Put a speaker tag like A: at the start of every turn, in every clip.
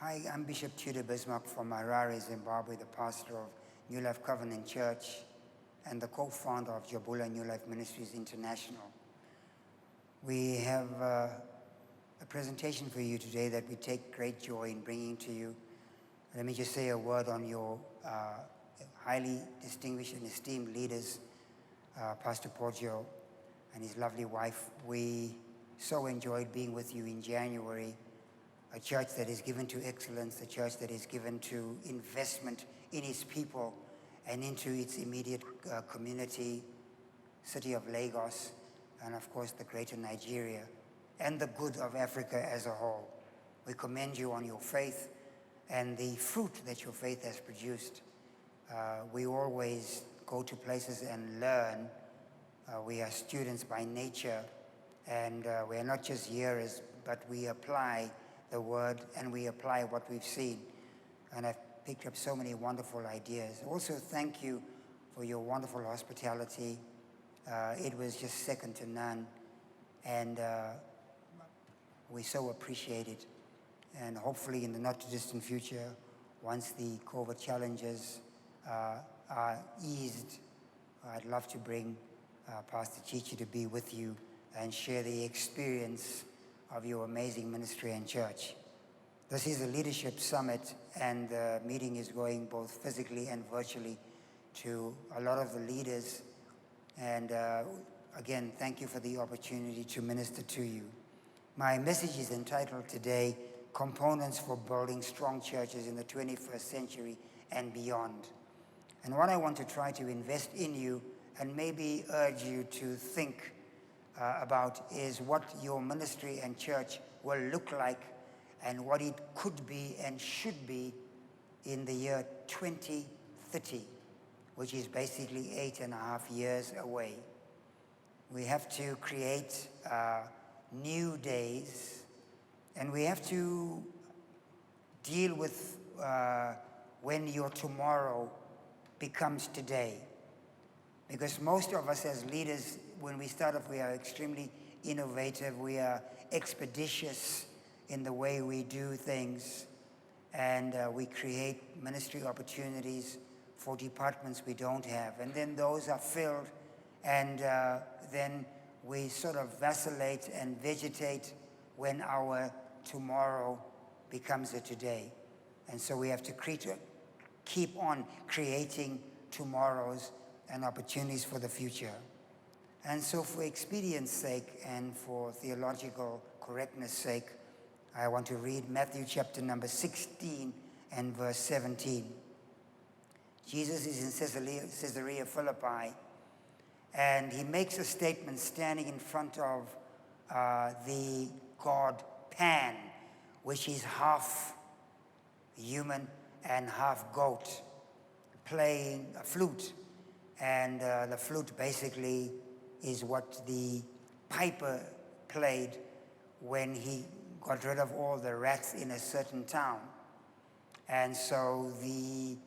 A: Hi, I'm Bishop Tudor Bismark from Harare, Zimbabwe, the pastor of New Life Covenant Church and the co-founder of Jabula New Life Ministries International. We have a presentation for you today that we take great joy in bringing to you. Let me just say a word on your highly distinguished and esteemed leaders, Pastor Poggio and his lovely wife. We so enjoyed being with you in January. A church that is given to excellence, a church that is given to investment in its people and into its immediate community, city of Lagos, and of course the greater Nigeria, and the good of Africa as a whole. We commend you on your faith and the fruit that your faith has produced. We always go to places and learn. We are students by nature, and we are not just hearers, but we apply the word and we apply what we've seen. And I've picked up so many wonderful ideas. Also, thank you for your wonderful hospitality. It was just second to none, and we so appreciate it. And hopefully in the not too distant future, once the COVID challenges are eased, I'd love to bring Pastor Chichi to be with you and share the experience of your amazing ministry and church. This is a leadership summit, and the meeting is going both physically and virtually to a lot of the leaders. And again, thank you for the opportunity to minister to you. My message is entitled today, Components for Building Strong Churches in the 21st Century and Beyond. And what I want to try to invest in you and maybe urge you to think about is what your ministry and church will look like and what it could be and should be in the year 2030, which is basically 8.5 years away. We have to create new days, and we have to deal with when your tomorrow becomes today. Because most of us as leaders, when we start off, we are extremely innovative, we are expeditious in the way we do things, and we create ministry opportunities for departments we don't have. And then those are filled, and then we sort of vacillate and vegetate when our tomorrow becomes a today. And so we have to keep on creating tomorrows and opportunities for the future. And so for expedience sake and for theological correctness sake, I want to read Matthew chapter number 16 and verse 17. Jesus is in Caesarea Philippi, and he makes a statement standing in front of the god Pan, which is half human and half goat, playing a flute. And the flute basically is what the piper played when he got rid of all the rats in a certain town. And so the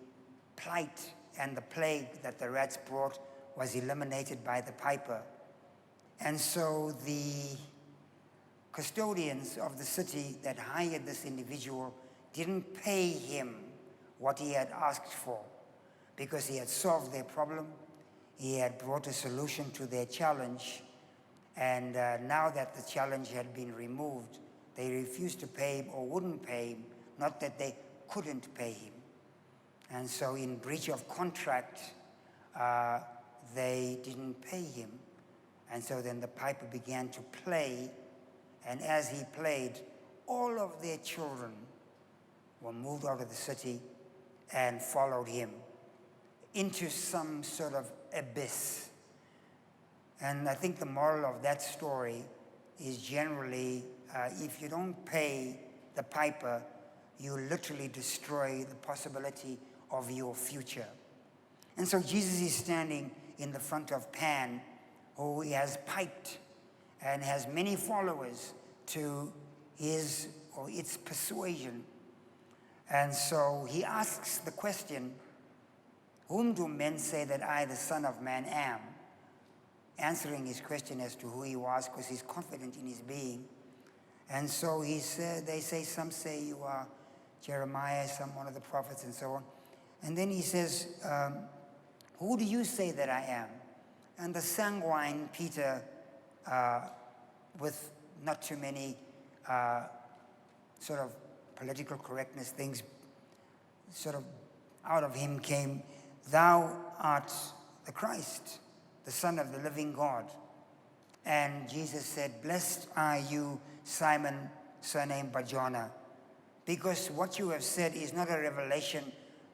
A: plight and the plague that the rats brought was eliminated by the piper. And so the custodians of the city that hired this individual didn't pay him what he had asked for, because he had solved their problem. He had brought a solution to their challenge, and now that the challenge had been removed, they refused to pay him or wouldn't pay him, not that they couldn't pay him. And so in breach of contract, they didn't pay him. And so then the piper began to play, and as he played, all of their children were moved out of the city and followed him into some sort of abyss. And I think the moral of that story is generally, if you don't pay the piper, you literally destroy the possibility of your future. And so Jesus is standing in the front of Pan, who he has piped and has many followers to his or its persuasion. And so he asks the question, whom do men say that I, the Son of Man, am? Answering his question as to who he was, because he's confident in his being. And so he said, they say, some say you are Jeremiah, one of the prophets, and so on. And then he says, who do you say that I am? And the sanguine Peter, with not too many sort of political correctness things, sort of out of him came, thou art the Christ, the Son of the living God. And Jesus said, blessed are you, Simon, surnamed Barjona, because what you have said is not a revelation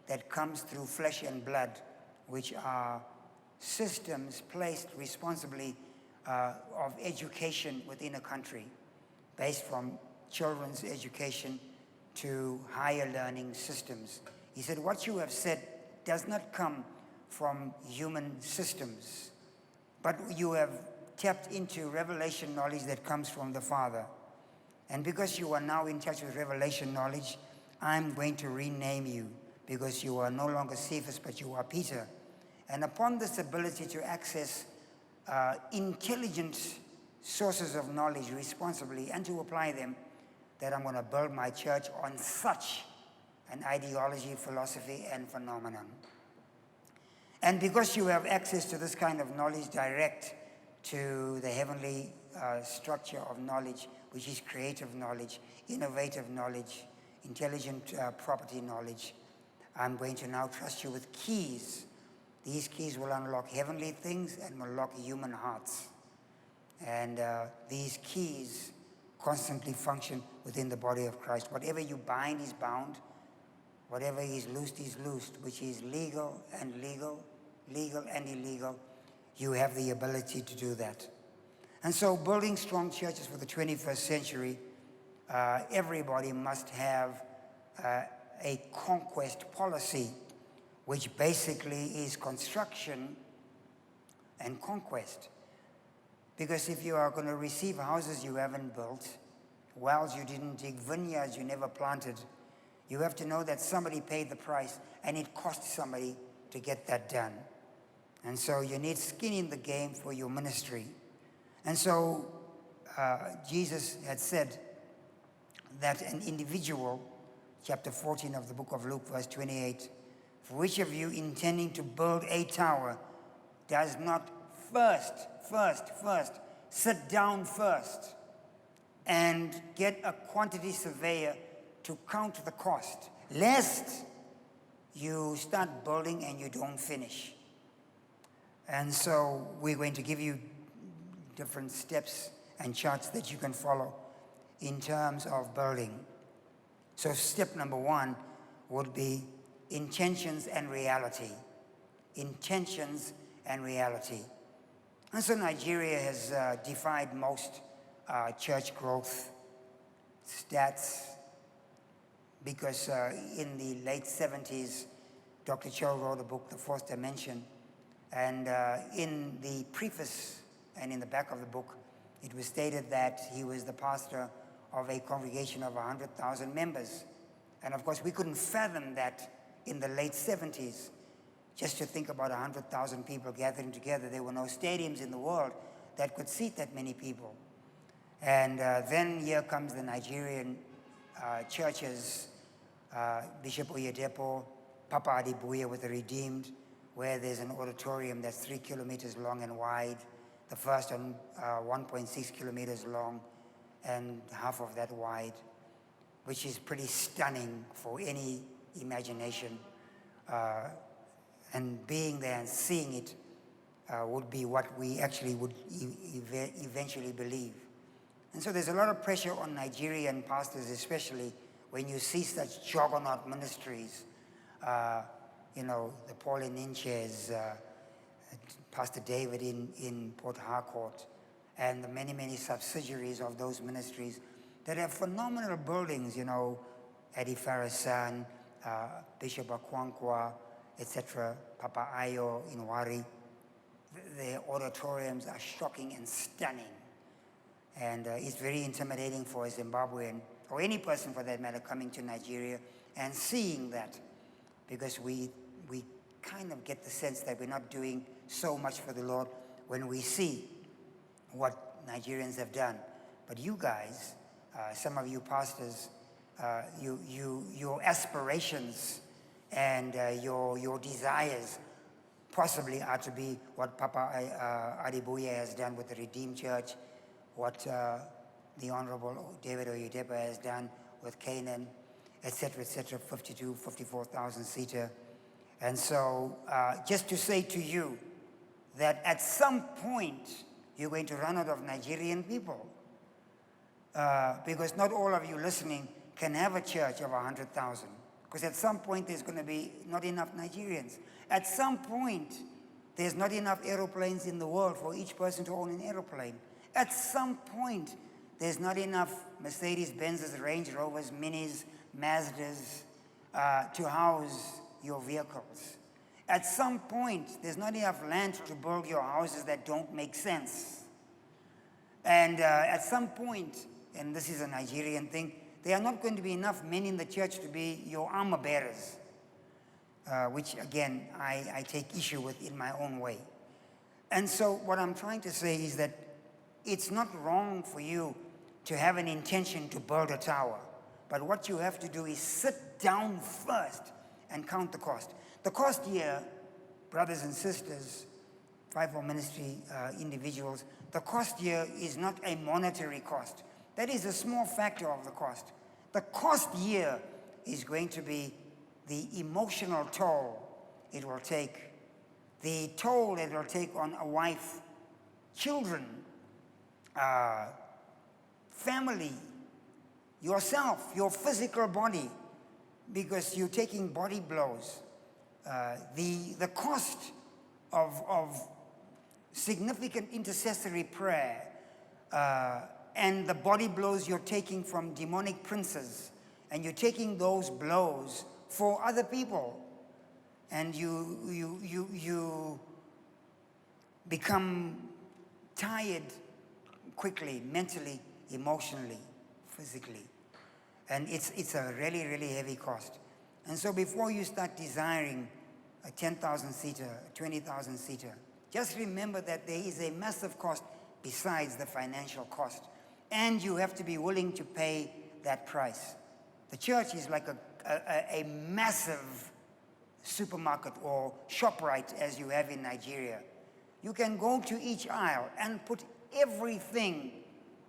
A: that comes through flesh and blood, which are systems placed responsibly of education within a country, based from children's education to higher learning systems. He said, what you have said does not come from human systems, but you have tapped into revelation knowledge that comes from the Father. And because you are now in touch with revelation knowledge, I'm going to rename you, because you are no longer Cephas, but you are Peter. And upon this ability to access intelligent sources of knowledge responsibly and to apply them, that I'm going to build my church on such an ideology, philosophy, and phenomenon. And because you have access to this kind of knowledge direct to the heavenly structure of knowledge, which is creative knowledge, innovative knowledge, intelligent property knowledge, I'm going to now trust you with keys. These keys will unlock heavenly things and will unlock human hearts. And these keys constantly function within the body of Christ. Whatever you bind is bound. Whatever is loosed, which is legal and illegal. You have the ability to do that. And so building strong churches for the 21st century, everybody must have a conquest policy, which basically is construction and conquest. Because if you are going to receive houses you haven't built, wells you didn't dig, vineyards you never planted, you have to know that somebody paid the price and it cost somebody to get that done. And so you need skin in the game for your ministry. And so Jesus had said that an individual, chapter 14 of the book of Luke, verse 28, for which of you intending to build a tower does not first sit down first and get a quantity surveyor to count the cost, lest you start building and you don't finish. And so we're going to give you different steps and charts that you can follow in terms of building. So step number one would be intentions and reality. Intentions and reality. And so Nigeria has defied most church growth stats, because in the late 70s, Dr. Cho wrote a book, The Fourth Dimension, and in the preface and in the back of the book, it was stated that he was the pastor of a congregation of 100,000 members. And of course, we couldn't fathom that in the late 70s. Just to think about 100,000 people gathering together, there were no stadiums in the world that could seat that many people. And then here comes the Nigerian churches, Bishop Oyedepo, Papa Adibuye with the Redeemed, where there's an auditorium that's 3 kilometers long and wide, the first one 1.6 kilometers long and half of that wide, which is pretty stunning for any imagination. And being there and seeing it would be what we actually would eventually believe. And so there's a lot of pressure on Nigerian pastors, especially when you see such juggernaut ministries, the Paul Ninches, Pastor David in Port Harcourt, and the many, many subsidiaries of those ministries that have phenomenal buildings, Eddie Farasan, Bishop Akwankwa, etc., Papa Ayo in Wari. Their auditoriums are shocking and stunning. And it's very intimidating for a Zimbabwean, or any person for that matter, coming to Nigeria and seeing that, because we kind of get the sense that we're not doing so much for the Lord when we see what Nigerians have done. But you guys, some of you pastors, your aspirations and your desires possibly are to be what Papa Adibuye has done with the Redeemed Church, what the Honorable David Oyedepo has done with Canaan, etc., 52, 54,000 seater. And so just to say to you that at some point you're going to run out of Nigerian people, because not all of you listening can have a church of 100,000, because at some point there's going to be not enough Nigerians. At some point there's not enough aeroplanes in the world for each person to own an aeroplane. At some point there's not enough Mercedes-Benzes, Range Rovers, Minis, Mazdas to house your vehicles. At some point, there's not enough land to build your houses that don't make sense. And at some point, and this is a Nigerian thing, there are not going to be enough men in the church to be your armor bearers, which again, I take issue with in my own way. And so what I'm trying to say is that it's not wrong for you to have an intention to build a tower. But what you have to do is sit down first and count the cost. The cost here, brothers and sisters, fivefold ministry individuals, the cost here is not a monetary cost. That is a small factor of the cost. The cost here is going to be the emotional toll it will take, the toll it will take on a wife, children, family, yourself, your physical body, because you're taking body blows. The cost of significant intercessory prayer and the body blows you're taking from demonic princes, and you're taking those blows for other people, and you become tired quickly, mentally, emotionally, physically. And it's a really, really heavy cost. And so before you start desiring a 10,000 seater, a 20,000 seater, just remember that there is a massive cost besides the financial cost. And you have to be willing to pay that price. The church is like a massive supermarket or ShopRite as you have in Nigeria. You can go to each aisle and put everything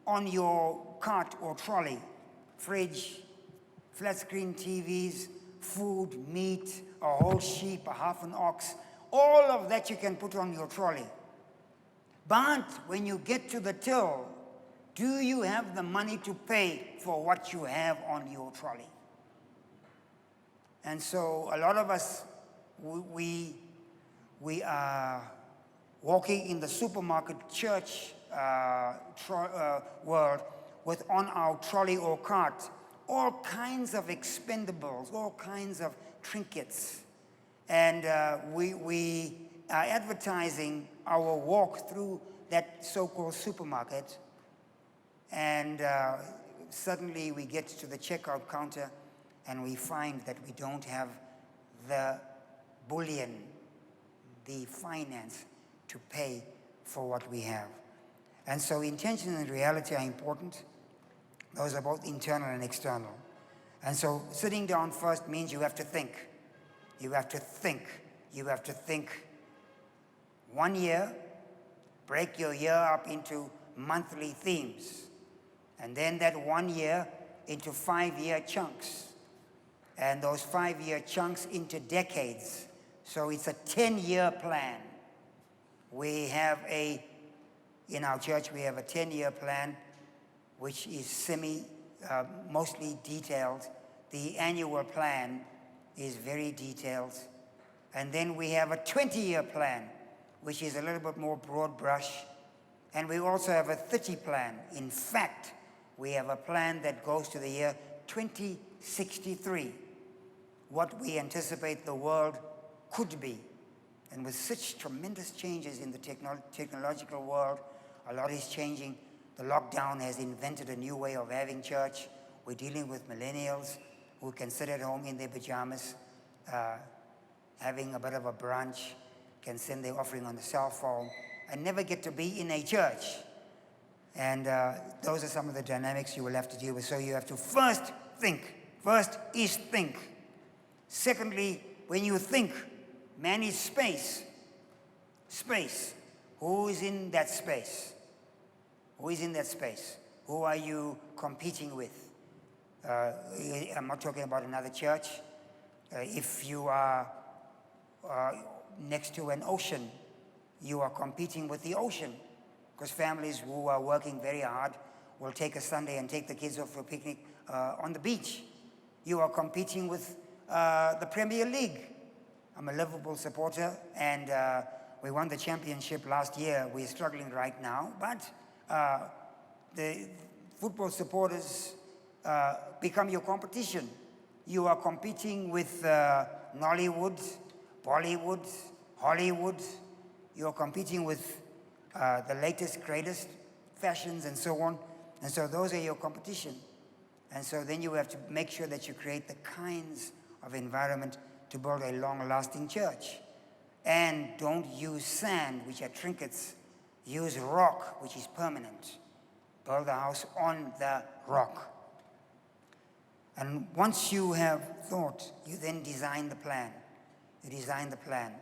A: on your cart or trolley. Fridge, flat screen TVs, food, meat, a whole sheep, a half an ox, all of that you can put on your trolley. But when you get to the till, do you have the money to pay for what you have on your trolley? And so a lot of us, we are walking in the supermarket church world with on our trolley or cart all kinds of expendables, all kinds of trinkets. And we are advertising our walk through that so-called supermarket. And suddenly we get to the checkout counter and we find that we don't have the bullion, the finance to pay for what we have. And so intention and reality are important. Those are both internal and external. And so sitting down first means you have to think. You have to think. You have to think 1 year, break your year up into monthly themes. And then that 1 year into 5-year chunks. And those 5-year chunks into decades. So it's a 10-year plan. We have in our church, we have a 10-year plan, which is mostly detailed. The annual plan is very detailed. And then we have a 20-year plan, which is a little bit more broad brush. And we also have a 30 plan. In fact, we have a plan that goes to the year 2063, what we anticipate the world could be. And with such tremendous changes in the technological world, a lot is changing. The lockdown has invented a new way of having church. We're dealing with millennials who can sit at home in their pajamas, having a bit of a brunch, can send their offering on the cell phone, and never get to be in a church. And those are some of the dynamics you will have to deal with. So you have to first think. First is think. Secondly, when you think, man is space. Space. Who is in that space? Who is in that space? Who are you competing with? I'm not talking about another church. If you are next to an ocean, you are competing with the ocean, because families who are working very hard will take a Sunday and take the kids off for a picnic on the beach. You are competing with the Premier League. I'm a Liverpool supporter, and we won the championship last year. We're struggling right now, but the football supporters become your competition. You are competing with Nollywood, Bollywood, Hollywood. You are competing with the latest, greatest fashions and so on. And so those are your competition. And so then you have to make sure that you create the kinds of environment to build a long-lasting church. And don't use sand, which are trinkets. Use rock, which is permanent. Build the house on the rock. And once you have thought, you then design the plan. You design the plan.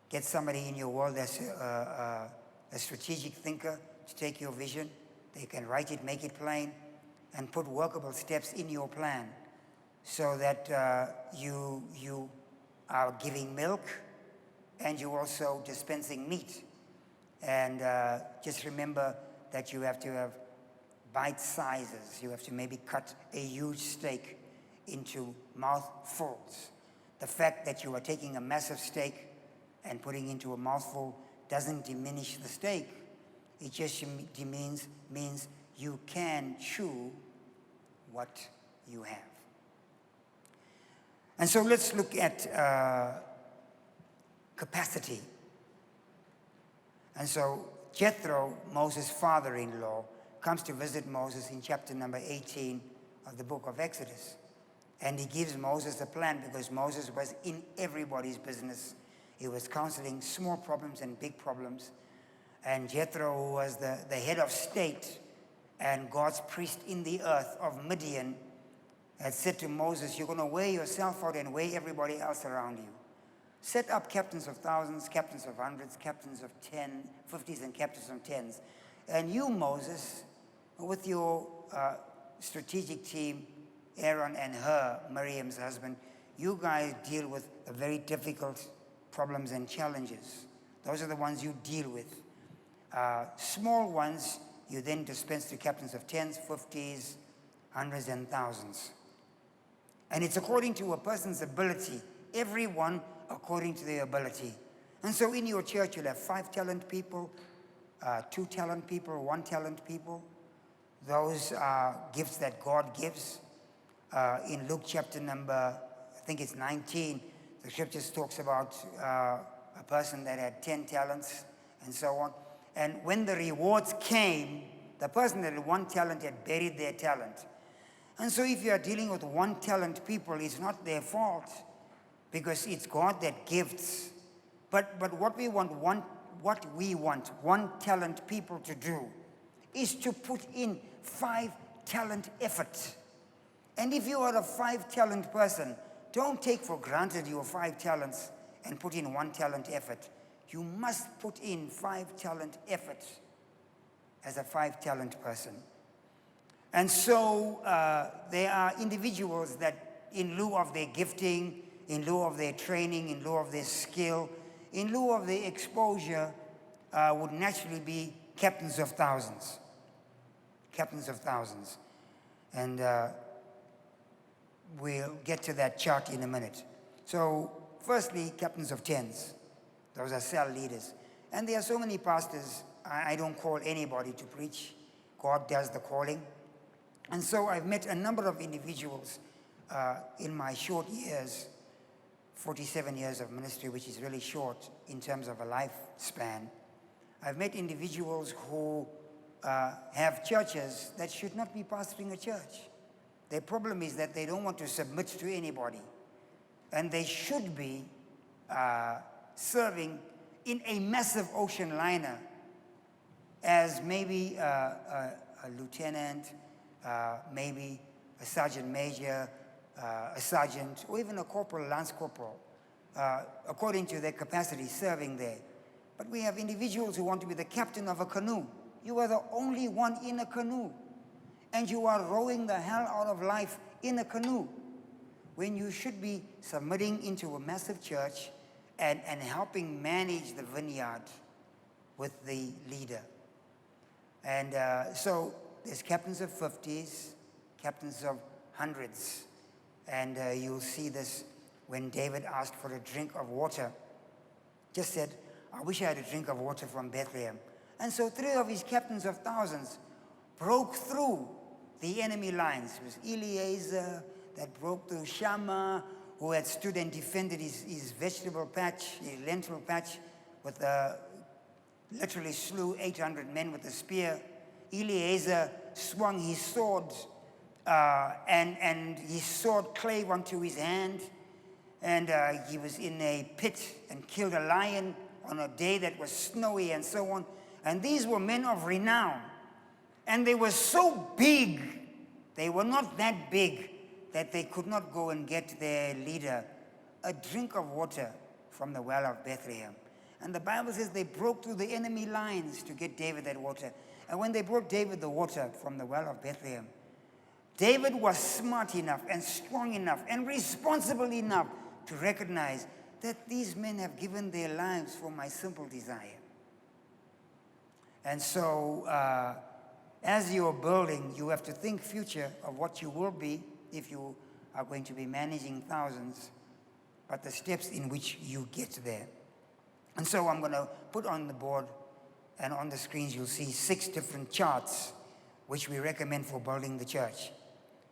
A: Get somebody in your world that's a strategic thinker to take your vision. They can write it, make it plain, and put workable steps in your plan so that you are giving milk and you also dispensing meat. And just remember that you have to have bite sizes. You have to maybe cut a huge steak into mouthfuls. The fact that you are taking a massive steak and putting into a mouthful doesn't diminish the steak. It just means you can chew what you have. And so let's look at capacity. And so Jethro, Moses' father-in-law, comes to visit Moses in chapter number 18 of the book of Exodus. And he gives Moses a plan because Moses was in everybody's business. He was counseling small problems and big problems. And Jethro, who was the head of state and God's priest in the earth of Midian, had said to Moses, you're going to weigh yourself out and weigh everybody else around you. Set up captains of thousands, captains of hundreds, captains of 10, 50s, and captains of 10s. And you, Moses, with your strategic team, Aaron and her, Miriam's husband, you guys deal with the very difficult problems and challenges. Those are the ones you deal with. Small ones, you then dispense to captains of 10s, 50s, hundreds, and thousands. And it's according to a person's ability, everyone according to their ability. And so in your church, you'll have 5 talent people, 2 talent people, 1 talent people. Those are gifts that God gives. In Luke chapter number, I think it's 19, the scriptures talks about a person that had 10 talents and so on. And when the rewards came, the person that had 1 talent had buried their talent. And so if you are dealing with 1 talent people, it's not their fault because it's God that gifts. But what we want 1 talent people to do is to put in 5 talent effort. And if you are a 5 talent person, don't take for granted your 5 talents and put in 1 talent effort. You must put in 5 talent effort as a 5 talent person. And so there are individuals that in lieu of their gifting, in lieu of their training, in lieu of their skill, in lieu of their exposure, would naturally be captains of thousands. Captains of thousands. And we'll get to that chart in a minute. So firstly, captains of 10s. Those are cell leaders. And there are so many pastors, I don't call anybody to preach. God does the calling. And so I've met a number of individuals in my short years, 47 years of ministry, which is really short in terms of a lifespan. I've met individuals who have churches that should not be pastoring a church. Their problem is that they don't want to submit to anybody. And they should be serving in a massive ocean liner as maybe a lieutenant, maybe a sergeant major, a sergeant, or even a corporal, lance corporal, according to their capacity serving there. But we have individuals who want to be the captain of a canoe. You are the only one in a canoe, and you are rowing the hell out of life in a canoe, when you should be submitting into a massive church and helping manage the vineyard with the leader. And so there's captains of 50s, captains of 100s, and you'll see this when David asked for a drink of water. Just said, I wish I had a drink of water from Bethlehem. And so 3 of his captains of thousands broke through the enemy lines. It was Eleazar that broke through, Shammah, who had stood and defended his vegetable patch, his lentil patch, with literally slew 800 men with a spear. Eleazar swung his sword, and his sword clave onto his hand, and he was in a pit and killed a lion on a day that was snowy and so on. And these were men of renown. And they were so big, they were not that big that they could not go and get their leader a drink of water from the well of Bethlehem. And the Bible says they broke through the enemy lines to get David that water. And when they brought David the water from the well of Bethlehem, David was smart enough and strong enough and responsible enough to recognize that these men have given their lives for my simple desire. And so, as you're building, you have to think future of what you will be if you are going to be managing thousands, but the steps in which you get there. And so I'm going to put on the board and on the screens you'll see 6 different charts which we recommend for building the church.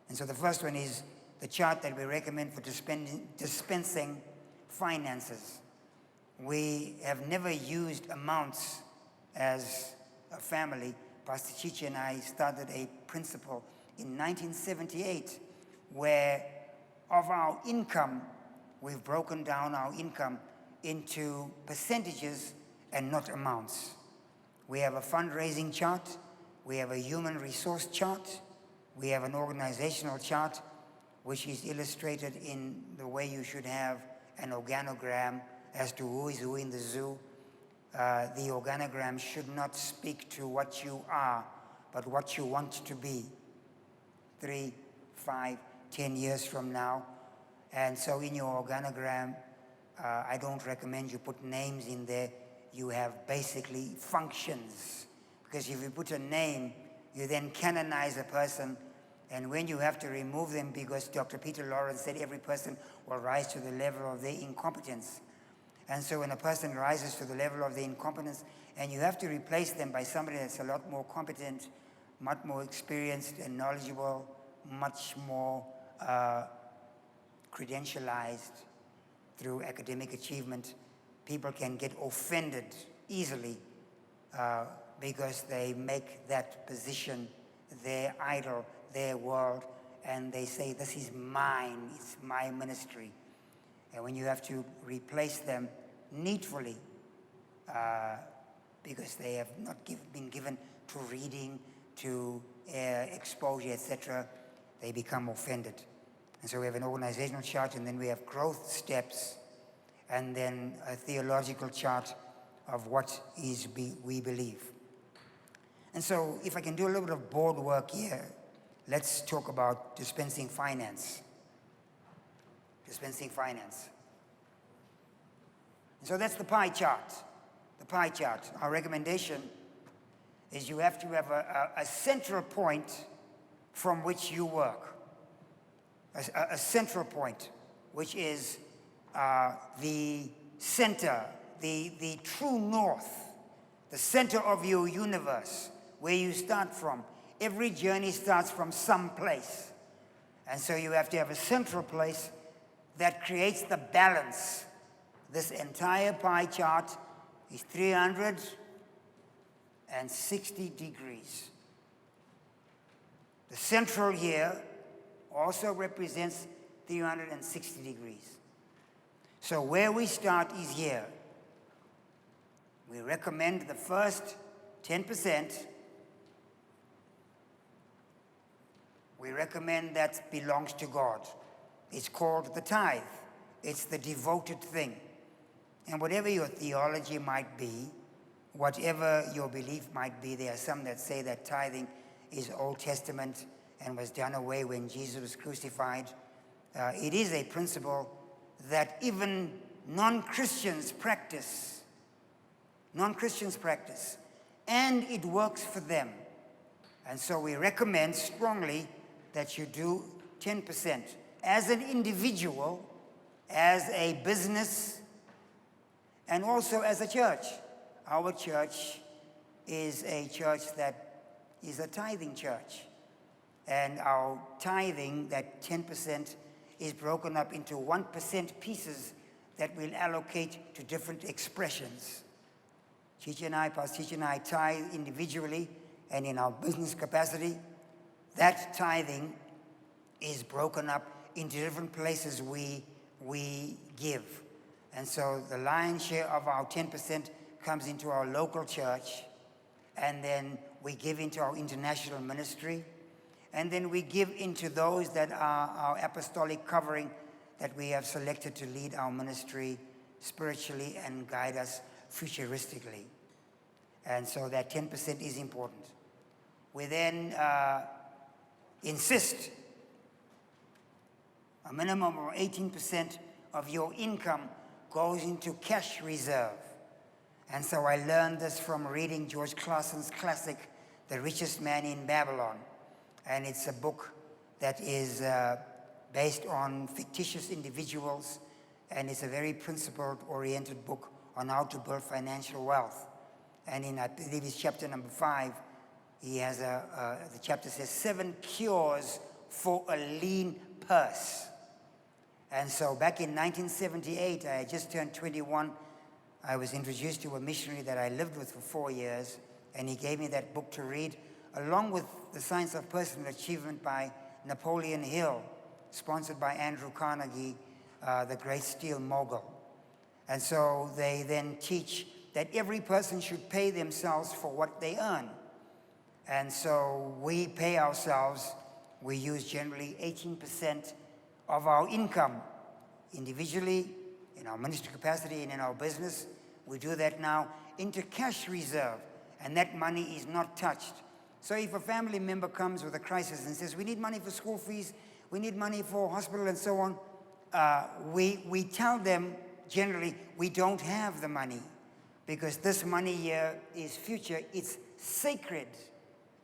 A: And so the first one is the chart that we recommend for dispensing finances. We have never used amounts as a family. Pastor Chichi and I started a principle in 1978 where of our income, we've broken down our income into percentages and not amounts. We have a fundraising chart, we have a human resource chart, we have an organizational chart, which is illustrated in the way you should have an organogram as to who is who in the zoo. The organogram should not speak to what you are, but what you want to be 3, 5, 10 years from now. And so in your organogram, I don't recommend you put names in there. You have basically functions. Because if you put a name, you then canonize a person. And when you have to remove them, because Dr. Peter Lawrence said every person will rise to the level of their incompetence. And so when a person rises to the level of their incompetence, and you have to replace them by somebody that's a lot more competent, much more experienced and knowledgeable, much more credentialized through academic achievement, people can get offended easily because they make that position their idol, their world, and they say, this is mine, it's my ministry. And when you have to replace them needfully, because they have not been given to reading, to exposure, etc., they become offended. And so we have an organizational chart, and then we have growth steps, and then a theological chart of what is we believe. And so if I can do a little bit of board work here, let's talk about dispensing finance. Dispensing finance. And so that's the pie chart. The pie chart. Our recommendation is you have to have a central point from which you work. A central point, which is the center, the true north, the center of your universe, where you start from. Every journey starts from some place. And so you have to have a central place that creates the balance. This entire pie chart is 360 degrees. The central here also represents 360 degrees. So where we start is here. We recommend the first 10%. We recommend that belongs to God. It's called the tithe. It's the devoted thing. And whatever your theology might be, whatever your belief might be, there are some that say that tithing is Old Testament and was done away when Jesus was crucified. It is a principle that even non-Christians practice. Non-Christians practice. And it works for them. And so we recommend strongly that you do 10% as an individual, as a business, and also as a church. Our church is a church that is a tithing church. And our tithing, that 10%, is broken up into 1% pieces that we'll allocate to different expressions. Pastor Chichi and I tithe individually and in our business capacity. That tithing is broken up into different places we give. And so the lion's share of our 10% comes into our local church, and then we give into our international ministry, and then we give into those that are our apostolic covering that we have selected to lead our ministry spiritually and guide us futuristically. And so that 10% is important. We then insist a minimum of 18% of your income goes into cash reserve. And so I learned this from reading George Clason's classic, The Richest Man in Babylon. And it's a book that is based on fictitious individuals, and it's a very principle-oriented book on how to build financial wealth. And in, I believe it's chapter number 5, he has the chapter says 7 cures for a lean purse. And so back in 1978, I had just turned 21. I was introduced to a missionary that I lived with for 4 years, and he gave me that book to read, along with The Science of Personal Achievement by Napoleon Hill, sponsored by Andrew Carnegie, the great steel mogul. And so they then teach that every person should pay themselves for what they earn. And so we pay ourselves, we use generally 18% of our income individually, in our ministry capacity and in our business. We do that now into cash reserve, and that money is not touched. So if a family member comes with a crisis and says, we need money for school fees, we need money for hospital and so on, we tell them generally we don't have the money, because this money here is future. It's sacred.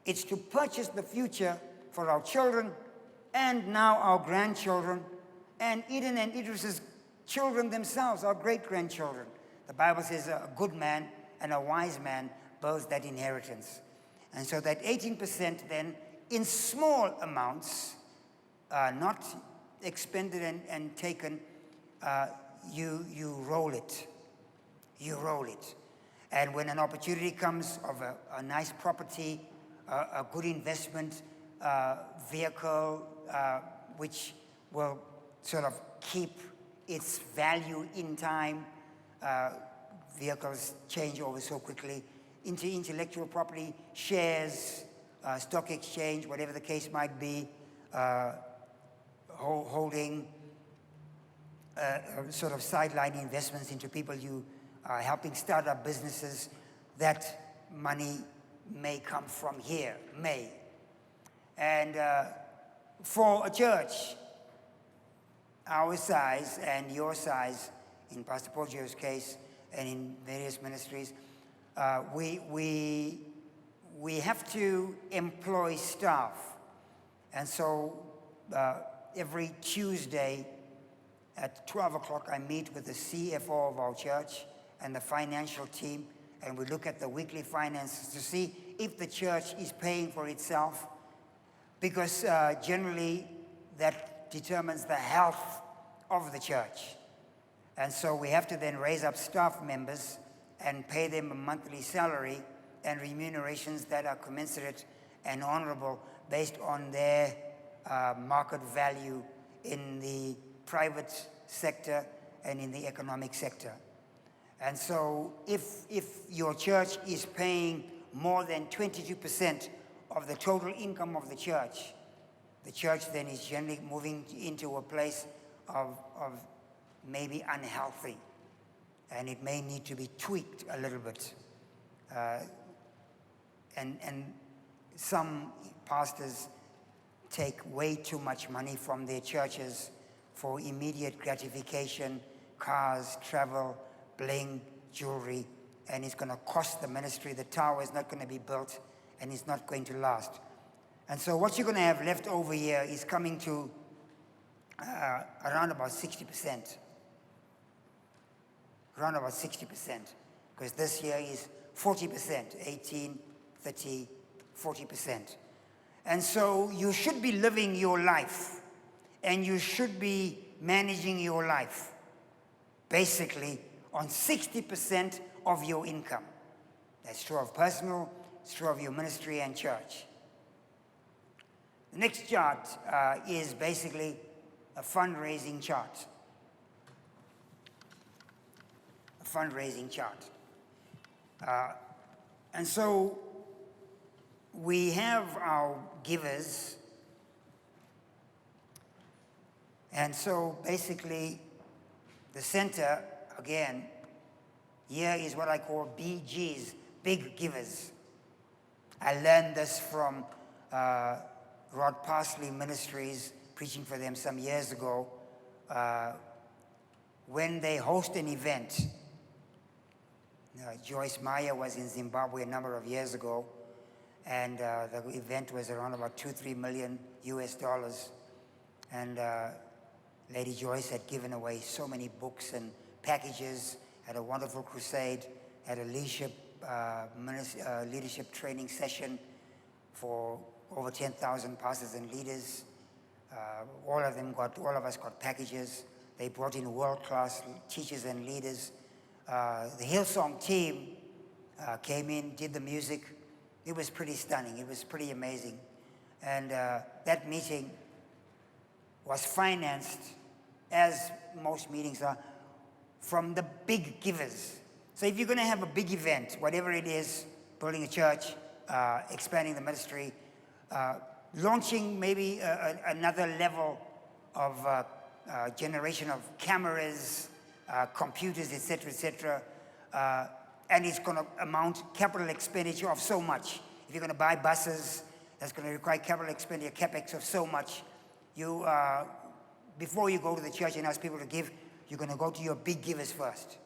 A: It's to purchase the future for our children and now our grandchildren, and Eden and Idris's children themselves, our great-grandchildren. The Bible says a good man and a wise man both that inheritance. And so that 18% then, in small amounts, not expended and taken, you roll it. You roll it. And when an opportunity comes of a nice property, a good investment vehicle, which will sort of keep its value in time, vehicles change over so quickly, into intellectual property, shares, stock exchange, whatever the case might be, holding sort of sideline investments into people you are helping start up businesses. That money may come from here, may. And for a church our size and your size, in Pastor Poggio's case and in various ministries, we have to employ staff. And so every Tuesday at 12 o'clock, I meet with the CFO of our church and the financial team, and we look at the weekly finances to see if the church is paying for itself, because generally that determines the health of the church. And so we have to then raise up staff members and pay them a monthly salary and remunerations that are commensurate and honorable based on their market value in the private sector and in the economic sector. And so if your church is paying more than 22% of the total income of the church, the church then is generally moving into a place of maybe unhealthy, and it may need to be tweaked a little bit. And some pastors take way too much money from their churches for immediate gratification, cars, travel, bling, jewelry, and it's going to cost the ministry. The tower is not going to be built, and it's not going to last. And so what you're going to have left over here is coming to around about 60%. Around about 60%, because this year is 40%, 18, 30, 40%. And so you should be living your life, and you should be managing your life basically on 60% of your income. That's true of personal, it's true of your ministry and church. The next chart is basically a fundraising chart. A fundraising chart. And so we have our givers, and so basically the center, again, here is what I call BGs, big givers. I learned this from Rod Parsley Ministries, preaching for them some years ago. When they host an event, Joyce Meyer was in Zimbabwe a number of years ago, and the event was around about $2-3 million US. And Lady Joyce had given away so many books and packages, had a wonderful crusade, had a leadership training session for over 10,000 pastors and leaders. All of us got packages. They brought in world-class teachers and leaders. The Hillsong team came in, did the music. It was pretty stunning. It was pretty amazing. And that meeting was financed, as most meetings are, from the big givers. So if you're going to have a big event, whatever it is, building a church, expanding the ministry, launching maybe another level of generation of cameras, computers, etc., and it's going to amount capital expenditure of so much. If you're going to buy buses, that's going to require capital expenditure, capex of so much. You, before you go to the church and ask people to give, you're going to go to your big givers first.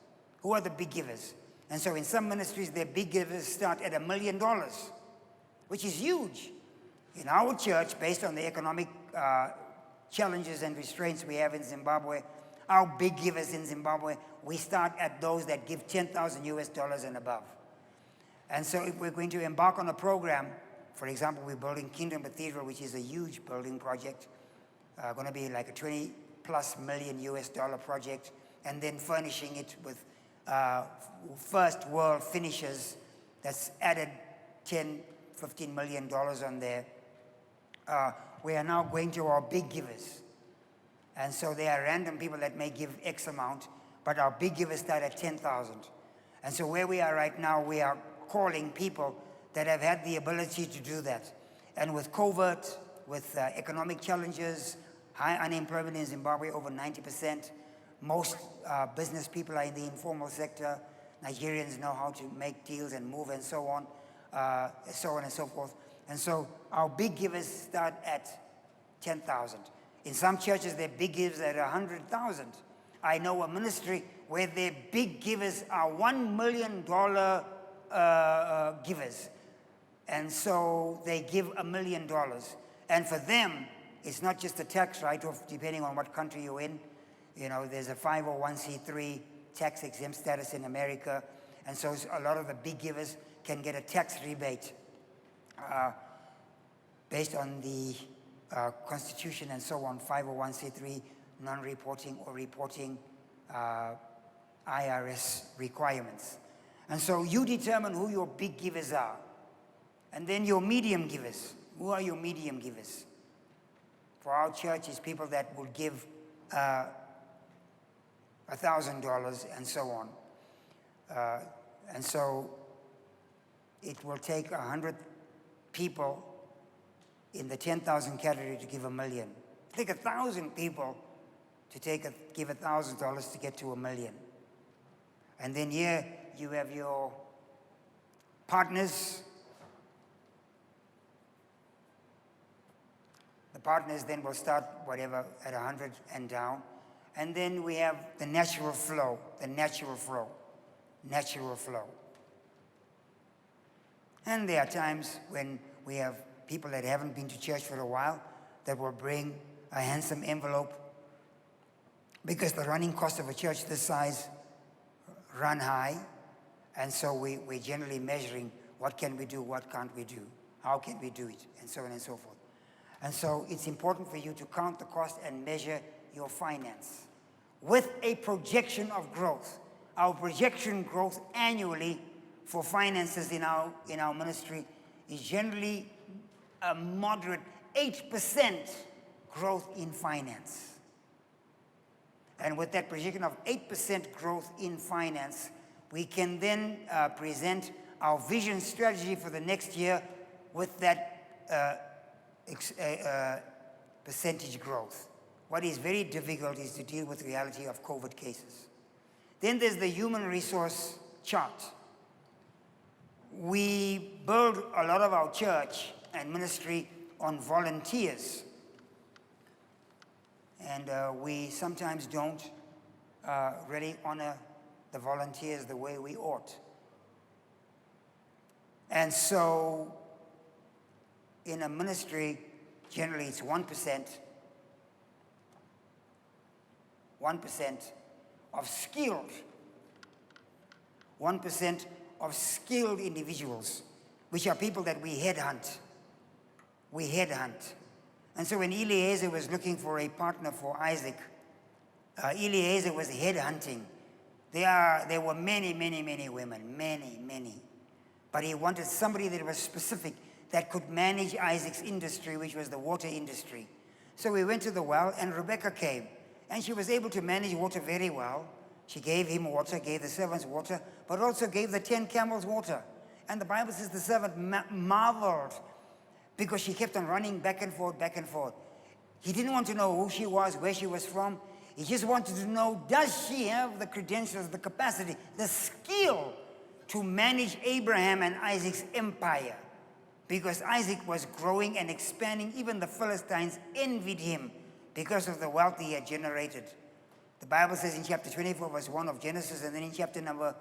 A: Who are the big givers? And so in some ministries, their big givers start at $1 million, which is huge. In our church, based on the economic challenges and restraints we have in Zimbabwe, our big givers in Zimbabwe, we start at those that give $10,000 US and above. And so if we're going to embark on a program, for example, we're building Kingdom Cathedral, which is a huge building project, going to be like a $20+ million US project, and then furnishing it with first world finishes that's added $10-15 million on there. We are now going to our big givers. And so there are random people that may give X amount, but our big givers start at 10,000. And so where we are right now, we are calling people that have had the ability to do that. And with COVID, with economic challenges, high unemployment in Zimbabwe, over 90%, most business people are in the informal sector. Nigerians know how to make deals and move and so on and so forth. And so our big givers start at 10,000. In some churches, their big givers are at 100,000. I know a ministry where their big givers are $1 million givers. And so they give $1 million. And for them, it's not just a tax write-off, depending on what country you're in. You know, there's a 501c3 tax exempt status in America. And so a lot of the big givers can get a tax rebate based on the Constitution and so on, 501c3, non-reporting or reporting IRS requirements. And so you determine who your big givers are. And then your medium givers. Who are your medium givers? For our church, it's people that will give $1,000 and so on. And so it will take 100 people in the 10,000 category to give $1 million. It takes 1,000 people to give $1,000 to get to $1 million. And then here you have your partners. The partners then will start whatever at 100 and down. And then we have the natural flow, natural flow. And there are times when we have people that haven't been to church for a while that will bring a handsome envelope, because the running cost of a church this size run high. And so we're generally measuring what can we do, what can't we do, how can we do it, and so on and so forth. And so it's important for you to count the cost and measure your finance with a projection of growth. Our projection growth annually for finances in our ministry is generally a moderate 8% growth in finance. And with that projection of 8% growth in finance, we can then present our vision strategy for the next year with that percentage growth. What is very difficult is to deal with the reality of COVID cases. Then there's the human resource chart. We build a lot of our church and ministry on volunteers. And we sometimes don't really honor the volunteers the way we ought. And so in a ministry, generally it's 1% of skilled, 1% of skilled individuals, which are people that we headhunt. And so when Eliezer was looking for a partner for Isaac, Eliezer was headhunting. There were many women, many. But he wanted somebody that was specific, that could manage Isaac's industry, which was the water industry. So we went to the well, and Rebecca came. And she was able to manage water very well. She gave him water, gave the servants water, but also gave the 10 camels water. And the Bible says the servant marveled, because she kept on running back and forth. He didn't want to know who she was, where she was from. He just wanted to know, does she have the credentials, the capacity, the skill to manage Abraham and Isaac's empire? Because Isaac was growing and expanding. Even the Philistines envied him because of the wealth he had generated. The Bible says in chapter 24, verse 1 of Genesis, and then in chapter number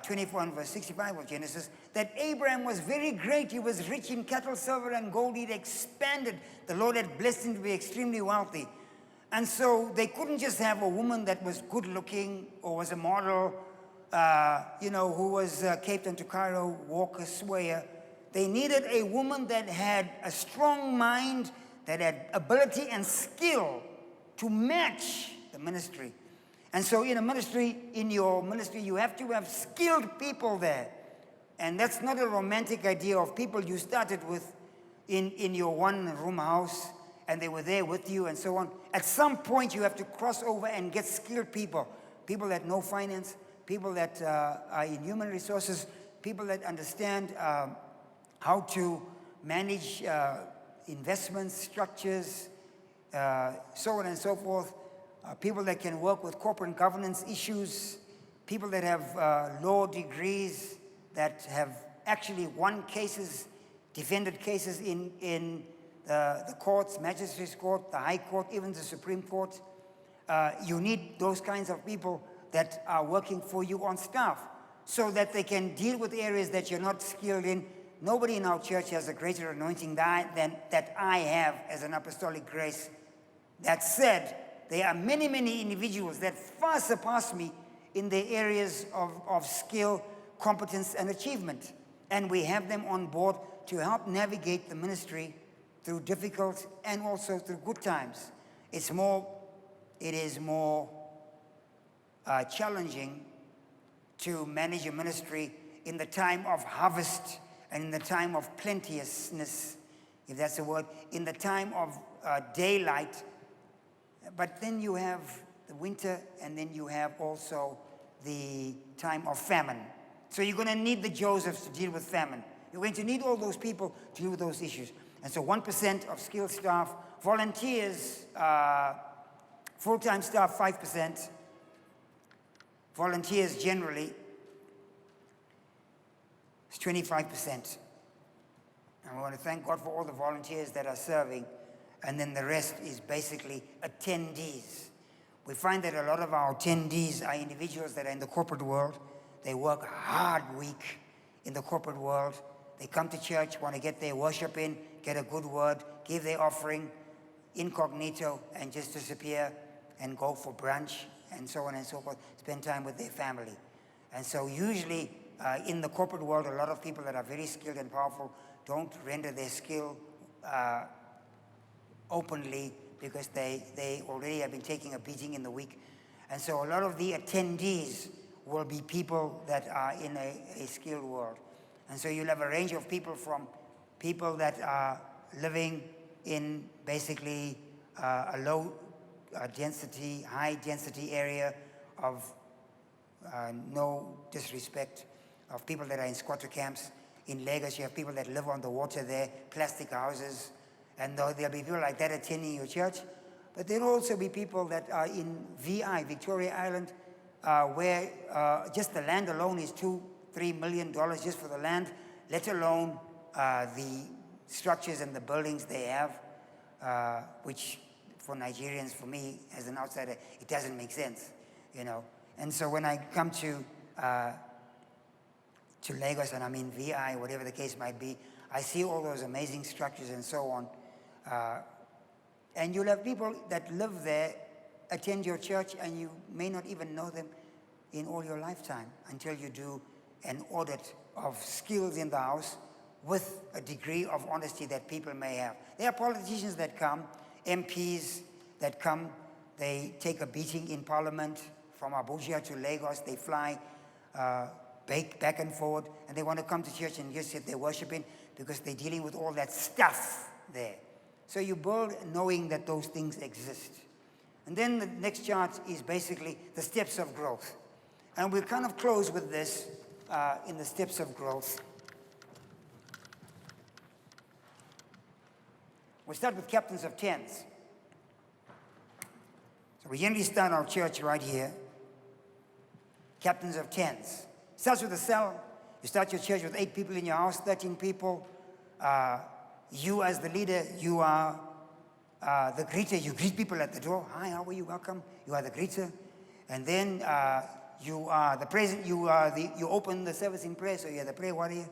A: 24 and verse 65 of Genesis, that Abraham was very great. He was rich in cattle, silver, and gold. He'd expanded. The Lord had blessed him to be extremely wealthy. And so they couldn't just have a woman that was good looking or was a model, who was Cape Town to Cairo, walker, swayer. They needed a woman that had a strong mind, that had ability and skill to match the ministry. And so in your ministry, you have to have skilled people there. And that's not a romantic idea of people you started with in your one-room house, and they were there with you and so on. At some point, you have to cross over and get skilled people. People that know finance, people that are in human resources, people that understand how to manage investments, structures, so on and so forth. People that can work with corporate governance issues, people that have law degrees, that have actually won cases, defended cases in the courts, magistrates' court, the high court, even the Supreme Court. You need those kinds of people that are working for you on staff so that they can deal with areas that you're not skilled in. Nobody in our church has a greater anointing than that I have as an apostolic grace. That said, there are many individuals that far surpass me in the areas of skill, competence, and achievement. And we have them on board to help navigate the ministry through difficult and also through good times. It is more challenging to manage a ministry in the time of harvest and in the time of plenteousness, if that's a word, in the time of daylight. But then you have the winter, and then you have also the time of famine. So you're going to need the Josephs to deal with famine. You're going to need all those people to deal with those issues. And so 1% of skilled staff, volunteers, full-time staff 5%, volunteers generally is 25%. And we want to thank God for all the volunteers that are serving, and then the rest is basically attendees. We find that a lot of our attendees are individuals that are in the corporate world. They work hard week in the corporate world. They come to church, want to get their worship in, get a good word, give their offering incognito, and just disappear and go for brunch and so on and so forth, spend time with their family. And so usually in the corporate world, a lot of people that are very skilled and powerful don't render their skill openly, because they already have been taking a beating in the week. And so a lot of the attendees will be people that are in a skilled world. And so you'll have a range of people, from people that are living in basically a low density, high density area of no disrespect, of people that are in squatter camps. In Lagos, you have people that live on the water there, plastic houses, and there'll be people like that attending your church. But there'll also be people that are in VI, Victoria Island, where just the land alone is $2-3 million just for the land, let alone the structures and the buildings they have, which for Nigerians, for me as an outsider, it doesn't make sense, you know. And so when I come to Lagos, and I'm in VI, whatever the case might be, I see all those amazing structures and so on. And you'll have people that live there, attend your church, and you may not even know them in all your lifetime until you do an audit of skills in the house with a degree of honesty that people may have. There are politicians that come, MPs that come, they take a beating in Parliament from Abuja to Lagos, they fly back and forward, and they want to come to church and just sit there worshiping because they're dealing with all that stuff there. So you build knowing that those things exist. And then the next chart is basically the steps of growth. And we'll kind of close with this in the steps of growth. We'll start with captains of tens. So we generally start our church right here. Captains of tens. Starts with a cell. You start your church with 8 people in your house, 13 people. You as the leader, you are the greeter. You greet people at the door. Hi, how are you? Welcome. You are the greeter. And then you are the president. You open the service in prayer, so you're the prayer warrior.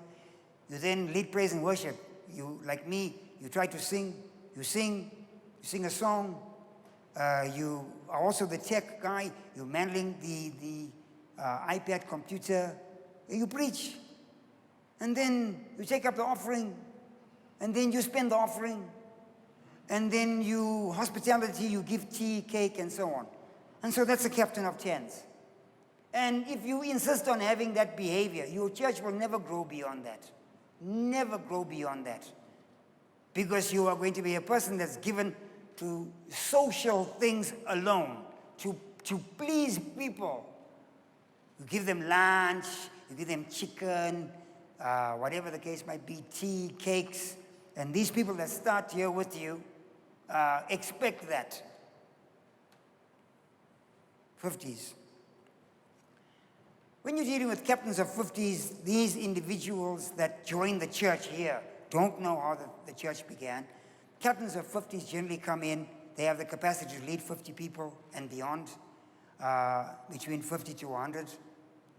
A: You then lead praise and worship. You, like me, you try to sing. You sing a song. You are also the tech guy. You're handling the iPad computer. You preach. And then you take up the offering. And then you spend the offering. And then you, hospitality, you give tea, cake, and so on. And so that's a captain of tens. And if you insist on having that behavior, your church will never grow beyond that. Never grow beyond that. Because you are going to be a person that's given to social things alone, to please people. You give them lunch, you give them chicken, whatever the case might be, tea, cakes. And these people that start here with you expect that. 50s. When you're dealing with captains of 50s, these individuals that join the church here don't know how the church began. Captains of 50s generally come in, they have the capacity to lead 50 people and beyond, between 50 to 100.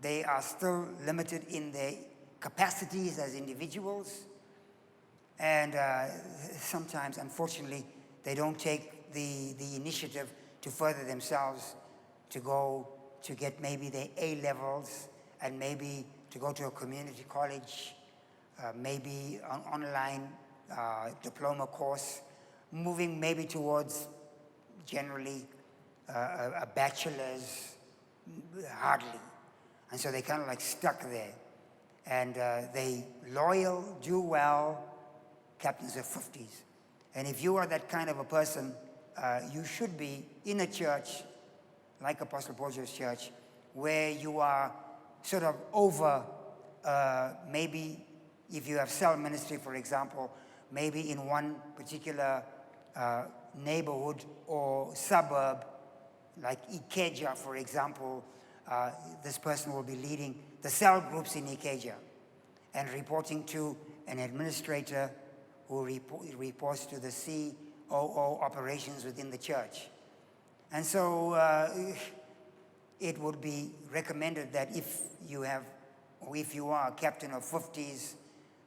A: They are still limited in their capacities as individuals. And sometimes, unfortunately, they don't take the initiative to further themselves, to go to get maybe their A-levels, and maybe to go to a community college, maybe an online diploma course, moving maybe towards generally a bachelor's, hardly. And so they kind of like stuck there. And they loyal, do well, captains of 50s. And if you are that kind of a person, you should be in a church like Apostle Paul's church, where you are sort of over, maybe if you have cell ministry, for example, maybe in one particular neighborhood or suburb, like Ikeja, for example, this person will be leading the cell groups in Ikeja and reporting to an administrator who reports to the COO operations within the church. And so it would be recommended that if you have, or if you are a captain of 50s,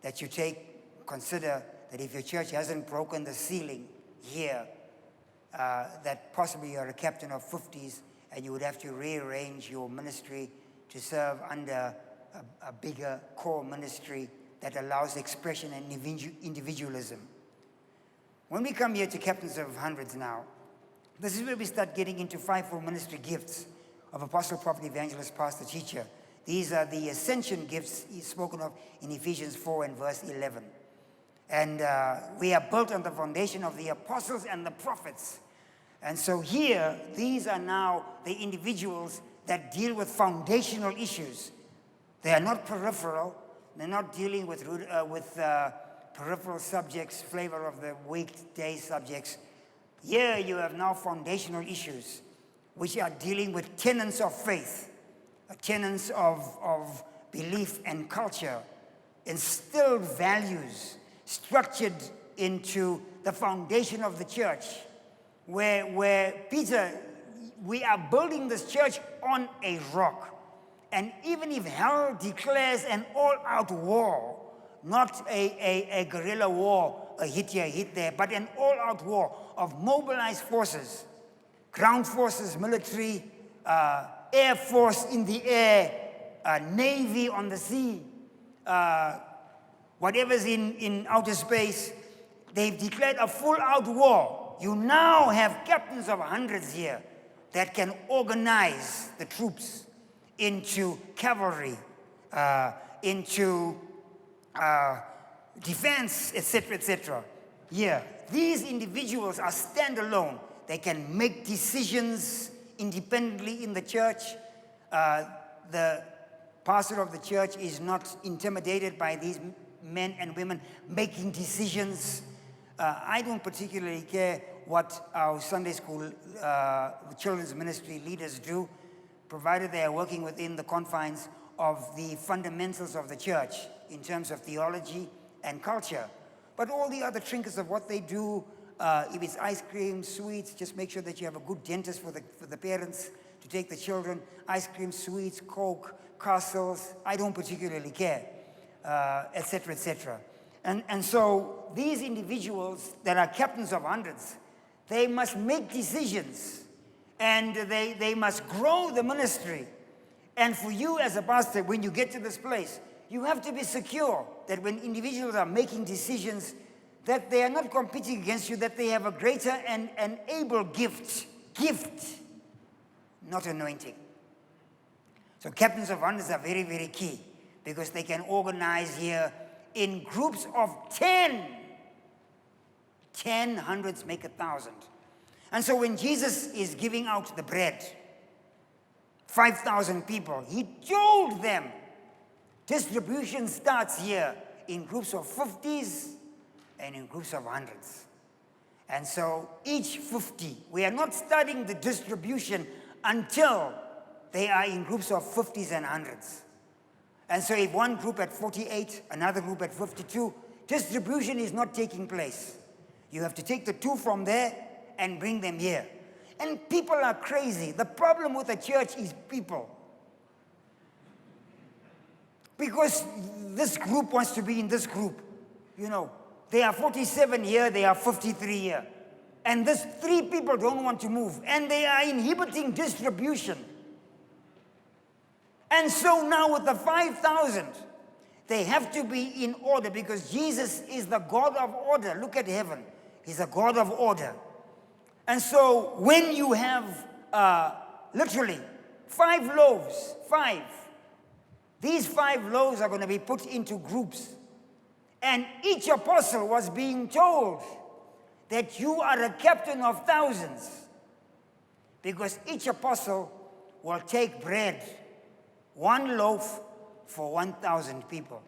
A: that you consider that if your church hasn't broken the ceiling here, that possibly you're a captain of 50s and you would have to rearrange your ministry to serve under a bigger core ministry that allows expression and individualism. When we come here to captains of hundreds now, this is where we start getting into fivefold ministry gifts of apostle, prophet, evangelist, pastor, teacher. These are the ascension gifts spoken of in Ephesians 4 and verse 11. And we are built on the foundation of the apostles and the prophets. And so here, these are now the individuals that deal with foundational issues. They are not peripheral. They're not dealing with peripheral subjects, flavor of the weekday subjects. Here you have now foundational issues, which are dealing with tenets of faith, tenets of belief and culture, instilled values, structured into the foundation of the church, where Peter, we are building this church on a rock. And even if hell declares an all-out war, not a guerrilla war, a hit here, a hit there, but an all-out war of mobilized forces, ground forces, military, air force in the air, navy on the sea, whatever's in outer space, they've declared a full-out war. You now have captains of hundreds here that can organize the troops into cavalry, into defense, etc., etc. Yeah, these individuals are standalone. They can make decisions independently in the church. The pastor of the church is not intimidated by these men and women making decisions. I don't particularly care what our Sunday school children's ministry leaders do, provided they are working within the confines of the fundamentals of the church in terms of theology and culture. But all the other trinkets of what they do, if it's ice cream, sweets, just make sure that you have a good dentist for the parents to take the children, ice cream, sweets, Coke, castles, I don't particularly care, etc., etc. And so these individuals that are captains of hundreds, they must make decisions and they must grow the ministry. And for you as a pastor, when you get to this place, you have to be secure that when individuals are making decisions, that they are not competing against you, that they have a greater and able gift, not anointing. So captains of hundreds are very, very key because they can organize here in groups of 10. 10 hundreds make 1,000. And so when Jesus is giving out the bread, 5,000 people, he told them, distribution starts here in groups of 50s and in groups of hundreds. And so each 50, we are not starting the distribution until they are in groups of 50s and hundreds. And so if one group at 48, another group at 52, distribution is not taking place. You have to take the 2 from there and bring them here. And people are crazy. The problem with the church is people. Because this group wants to be in this group. You know, they are 47 here, they are 53 here. And these 3 people don't want to move. And they are inhibiting distribution. And so now with the 5,000, they have to be in order because Jesus is the God of order. Look at heaven. He's a God of order. And so when you have literally 5 loaves, 5, these 5 loaves are going to be put into groups. And each apostle was being told that you are a captain of thousands. Because each apostle will take bread, 1 loaf for 1,000 people.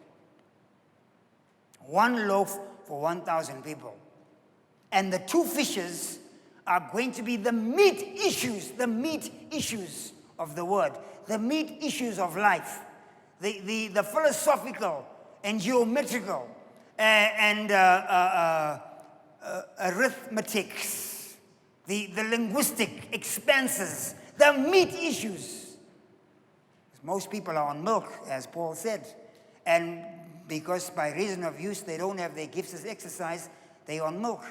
A: 1 loaf for 1,000 people. And the 2 fishes are going to be the meat issues of the word, the meat issues of life, the philosophical and geometrical and arithmetics, the linguistic expanses, the meat issues. Most people are on milk, as Paul said, and because by reason of use they don't have their gifts as exercise, they're on milk.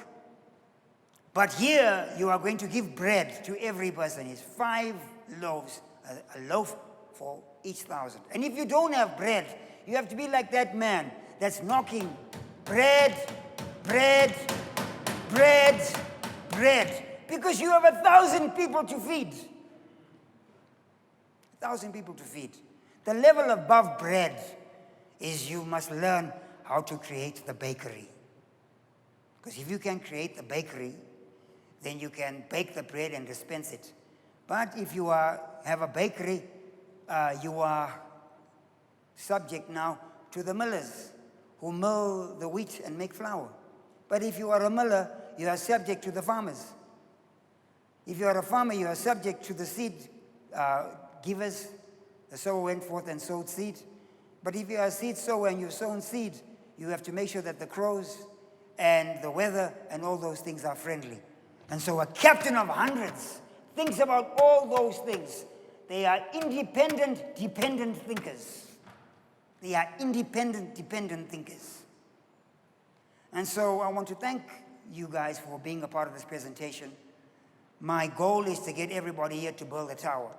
A: But here you are going to give bread to every person. It's 5 loaves, a loaf for each 1,000. And if you don't have bread, you have to be like that man that's knocking bread, bread, bread, bread, because you have 1,000 people to feed. 1,000 people to feed. The level above bread is you must learn how to create the bakery. Because if you can create the bakery, then you can bake the bread and dispense it. But if you have a bakery, you are subject now to the millers who mill the wheat and make flour. But if you are a miller, you are subject to the farmers. If you are a farmer, you are subject to the seed givers. The sower went forth and sowed seed. But if you are a seed sower and you've sown seed, you have to make sure that the crows and the weather and all those things are friendly. And so a captain of hundreds thinks about all those things. They are independent, dependent thinkers. They are independent, dependent thinkers. And so I want to thank you guys for being a part of this presentation. My goal is to get everybody here to build a tower.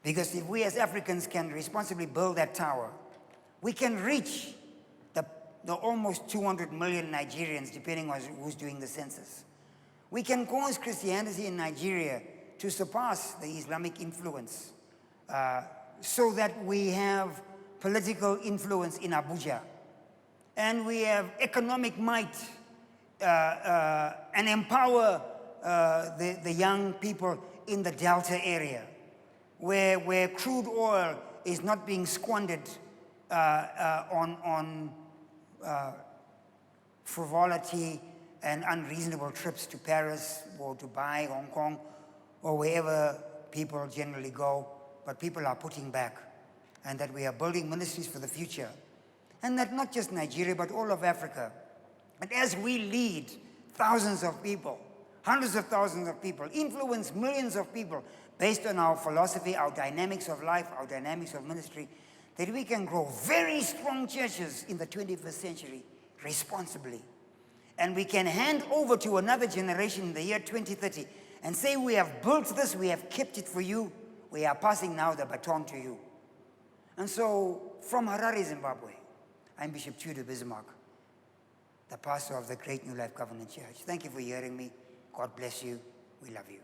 A: Because if we as Africans can responsibly build that tower, we can reach the almost 200 million Nigerians, depending on who's doing the census. We can cause Christianity in Nigeria to surpass the Islamic influence so that we have political influence in Abuja. And we have economic might and empower the young people in the Delta area, where crude oil is not being squandered on frivolity and unreasonable trips to Paris or Dubai, Hong Kong, or wherever people generally go, but people are putting back, and that we are building ministries for the future, and that not just Nigeria, but all of Africa. And as we lead thousands of people, hundreds of thousands of people, influence millions of people based on our philosophy, our dynamics of life, our dynamics of ministry, that we can grow very strong churches in the 21st century responsibly. And we can hand over to another generation in the year 2030 and say, we have built this, we have kept it for you, we are passing now the baton to you. And so, from Harare, Zimbabwe, I'm Bishop Tudor Bismark, the pastor of the Great New Life Covenant Church. Thank you for hearing me. God bless you. We love you.